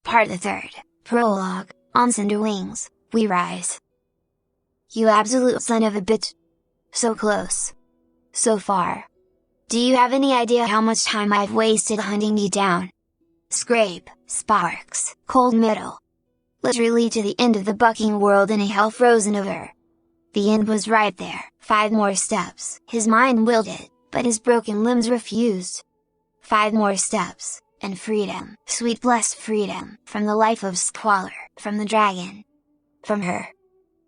Part the Third, Prologue, On Cinder Wings, We Rise. You absolute son of a bitch! So close. So far. Do you have any idea how much time I've wasted hunting you down? Scrape, sparks, cold metal. Literally to the end of the bucking world in a hell frozen over. The end was right there, 5 more steps. His mind willed it, but his broken limbs refused. 5 more steps, and freedom, sweet blessed freedom, from the life of squalor, from the dragon. From her.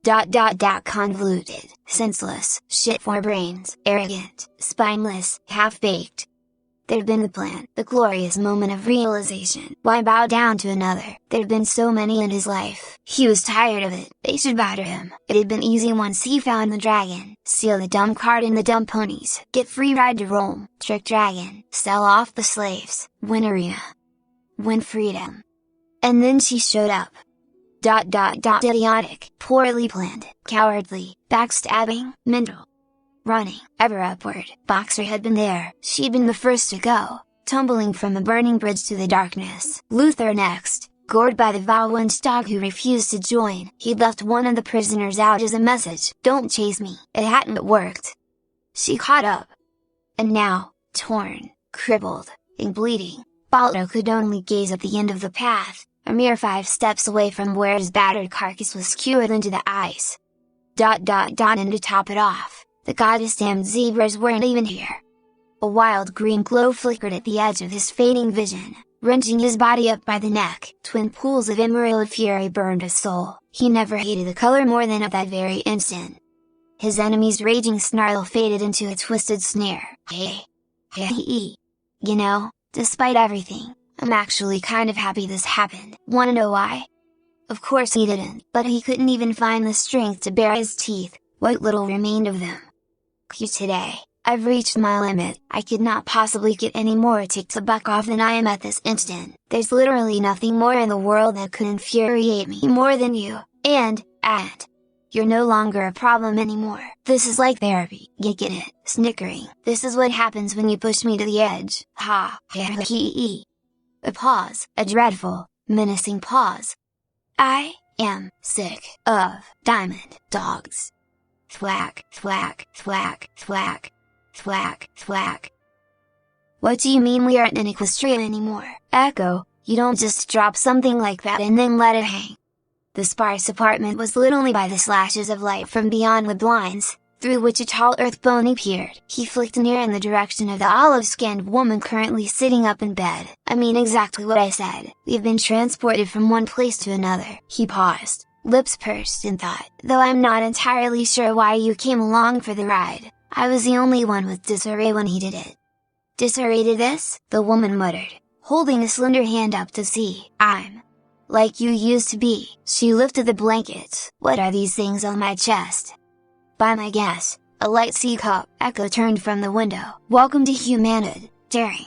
Convoluted, senseless, shit for brains, arrogant, spineless, half-baked. There'd been the plan, the glorious moment of realization. Why bow down to another? There'd been so many in his life. He was tired of it. They should bow to him. It had been easy once he found the dragon. Steal the dumb cart and the dumb ponies. Get free ride to Rome. Trick dragon. Sell off the slaves. Win arena. Win freedom. And then she showed up. Idiotic, poorly planned, cowardly, backstabbing, mental. Running, ever upward, Boxer had been there, she'd been the first to go, tumbling from the burning bridge to the darkness. Luther next, gored by the vile wench who refused to join. He'd left one of the prisoners out as a message, "Don't chase me." It hadn't worked. She caught up. And now, torn, crippled, and bleeding, Balto could only gaze at the end of the path, a mere 5 steps away from where his battered carcass was skewered into the ice. And to top it off, the goddess-damned zebras weren't even here. A wild green glow flickered at the edge of his fading vision, wrenching his body up by the neck. Twin pools of emerald fury burned his soul. He never hated the color more than at that very instant. His enemy's raging snarl faded into a twisted sneer. Hey. You know, despite everything, I'm actually kind of happy this happened. Wanna know why? Of course he didn't, but he couldn't even find the strength to bare his teeth, what little remained of them. Today, I've reached my limit. I could not possibly get any more ticked the buck off than I am at this instant. There's literally nothing more in the world that could infuriate me more than you, and, you're no longer a problem anymore. This is like therapy, you get it, snickering. This is what happens when you push me to the edge. A pause, a dreadful, menacing pause. I am sick of diamond dogs. Thwack, thwack, thwack, thwack, thwack, thwack. What do you mean we aren't in Equestria anymore? Echo, you don't just drop something like that and then let it hang. The sparse apartment was lit only by the slashes of light from beyond the blinds, through which a tall earthbone appeared. He flicked near in the direction of the olive-skinned woman currently sitting up in bed. I mean exactly what I said. We've been transported from one place to another. He paused, lips pursed in thought. Though I'm not entirely sure why you came along for the ride. I was the only one with disarray when he did it. Disarray to this? The woman muttered, holding a slender hand up to see. I'm like you used to be. She lifted the blankets. What are these things on my chest? By my guess, a light sea cup. Echo turned from the window. Welcome to humanhood, daring.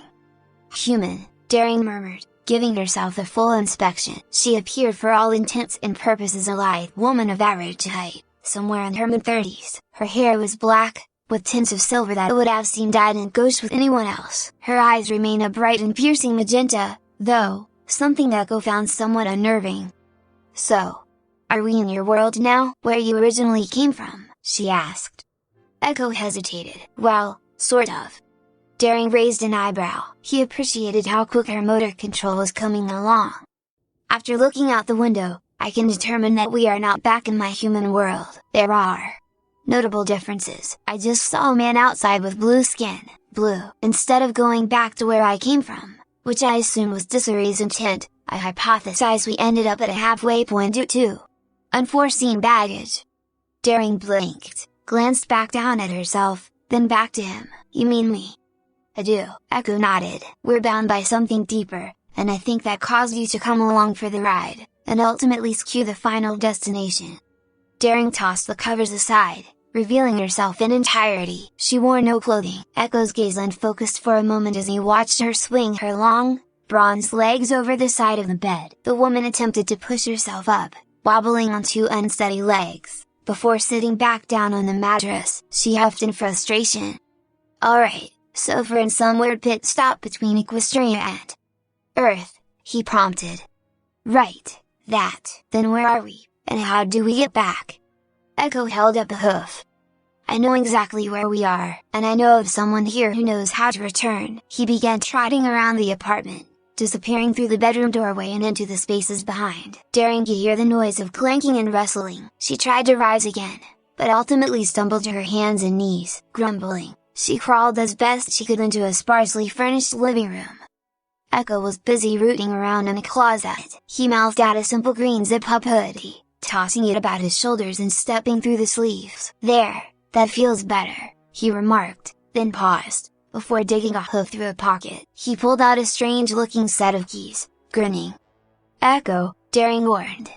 Human, daring murmured, giving herself a full inspection. She appeared for all intents and purposes a lithe woman of average height, somewhere in her mid-30s. Her hair was black, with tints of silver that would have seemed dyed in ghost with anyone else. Her eyes remained a bright and piercing magenta, though, something Echo found somewhat unnerving. So, are we in your world now, where you originally came from? She asked. Echo hesitated. Well, sort of. Daring raised an eyebrow. He appreciated how quick her motor control was coming along. After looking out the window, I can determine that we are not back in my human world. There are notable differences. I just saw a man outside with blue skin, blue. Instead of going back to where I came from, which I assume was Disarray's intent, I hypothesize we ended up at a halfway point due to unforeseen baggage. Daring blinked, glanced back down at herself, then back to him. You mean me? I do. Echo nodded. We're bound by something deeper, and I think that caused you to come along for the ride, and ultimately skew the final destination. Daring tossed the covers aside, revealing herself in entirety. She wore no clothing. Echo's gaze unfocused for a moment as he watched her swing her long, bronze legs over the side of the bed. The woman attempted to push herself up, wobbling on 2 unsteady legs. Before sitting back down on the mattress, she huffed in frustration. Alright, so we're in some weird pit stop between Equestria and Earth, he prompted. Right, that. Then where are we, and how do we get back? Echo held up a hoof. I know exactly where we are, and I know of someone here who knows how to return. He began trotting around the apartment, disappearing through the bedroom doorway and into the spaces behind. Daring to hear the noise of clanking and wrestling, she tried to rise again, but ultimately stumbled to her hands and knees. Grumbling, she crawled as best she could into a sparsely furnished living room. Echo was busy rooting around in a closet. He mouthed out a simple green zip-up hoodie, tossing it about his shoulders and stepping through the sleeves. "There, that feels better," he remarked, then paused, before digging a hoof through a pocket. He pulled out a strange-looking set of keys, grinning. "Echo," Daring warned.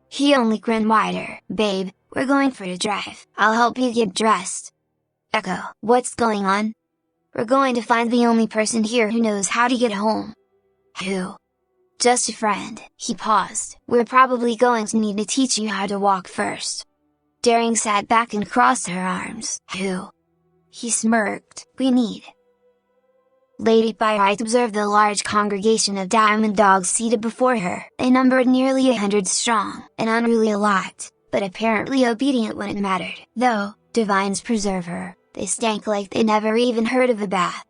He only grinned wider. "Babe, we're going for a drive. I'll help you get dressed." "Echo, what's going on?" "We're going to find the only person here who knows how to get home." "Who?" "Just a friend." He paused. "We're probably going to need to teach you how to walk first." Daring sat back and crossed her arms. "Who?" He smirked. "We need." Lady Pyrite observed the large congregation of diamond dogs seated before her. They numbered nearly 100 strong, an unruly lot, but apparently obedient when it mattered. Though, divines preserve her, they stank like they never even heard of a bath.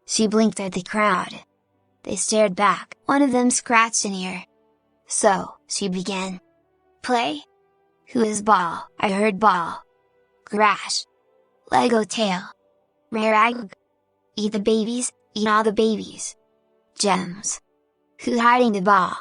She blinked at the crowd. They stared back. One of them scratched an ear. "So," she began. "Play? Who is ball?" "I heard ball." "Crash. Lego tail. Rarag. Eat the babies, eat all the babies. Gems. Who hiding the ball?"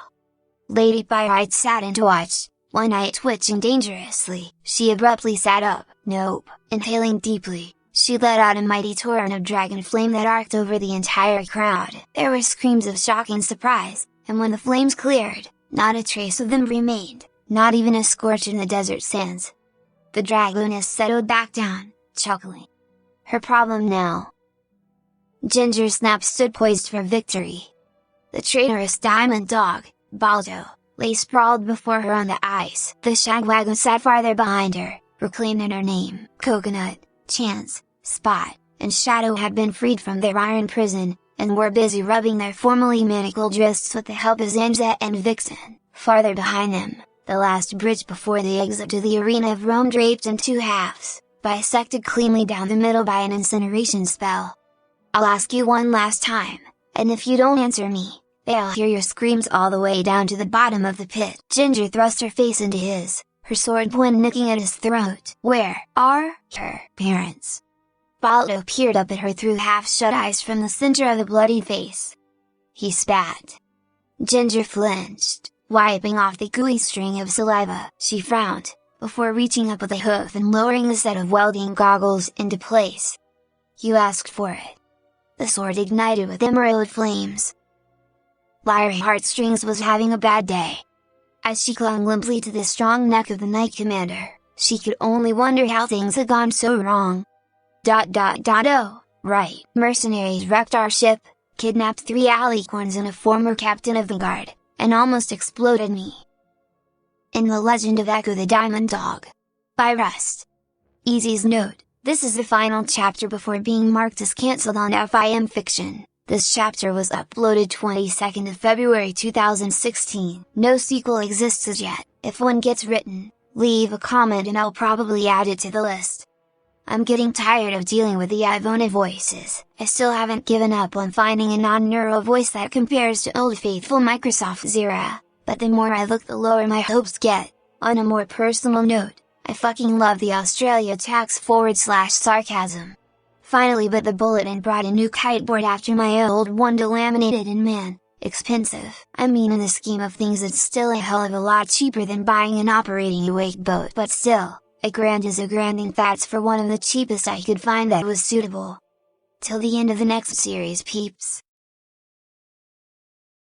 Lady Pyrite sat and watched, one eye twitching dangerously. She abruptly sat up. "Nope." Inhaling deeply, she let out a mighty torrent of dragon flame that arced over the entire crowd. There were screams of shock and surprise, and when the flames cleared, not a trace of them remained, not even a scorch in the desert sands. The dragoness settled back down, chuckling. Her problem now. Ginger Snap stood poised for victory. The traitorous diamond dog, Baldo, lay sprawled before her on the ice. The shagwagon sat farther behind her, proclaiming her name. Coconut, Chance, Spot, and Shadow had been freed from their iron prison, and were busy rubbing their formerly manacled wrists with the help of Zanza and Vixen. Farther behind them, the last bridge before the exit to the arena of Rome draped in two halves, bisected cleanly down the middle by an incineration spell. "I'll ask you one last time, and if you don't answer me, they'll hear your screams all the way down to the bottom of the pit." Ginger thrust her face into his, her sword point nicking at his throat. "Where are her parents?" Baldo peered up at her through half-shut eyes from the center of the bloody face. He spat. Ginger flinched, wiping off the gooey string of saliva. She frowned, before reaching up with a hoof and lowering a set of welding goggles into place. "You asked for it." The sword ignited with emerald flames. Lyra Heartstrings was having a bad day. As she clung limply to the strong neck of the Knight Commander, she could only wonder how things had gone so wrong. Oh, right. Mercenaries wrecked our ship, kidnapped 3 alicorns and a former captain of the guard, and almost exploded me. In The Legend of Echo the Diamond Dog. By Rust. Easy's note: this is the final chapter before being marked as cancelled on FIM Fiction. This chapter was uploaded 22nd of February 2016. No sequel exists as yet. If one gets written, leave a comment and I'll probably add it to the list. I'm getting tired of dealing with the Ivona voices. I still haven't given up on finding a non-neural voice that compares to old faithful Microsoft Zira, but the more I look the lower my hopes get. On a more personal note, I fucking love the Australia tax/sarcasm. Finally bit the bullet and brought a new kiteboard after my old one delaminated and man, expensive. I mean, in the scheme of things it's still a hell of a lot cheaper than buying an operating wake boat, but still, $1,000 is $1,000 and that's for one of the cheapest I could find that was suitable. Till the end of the next series, peeps.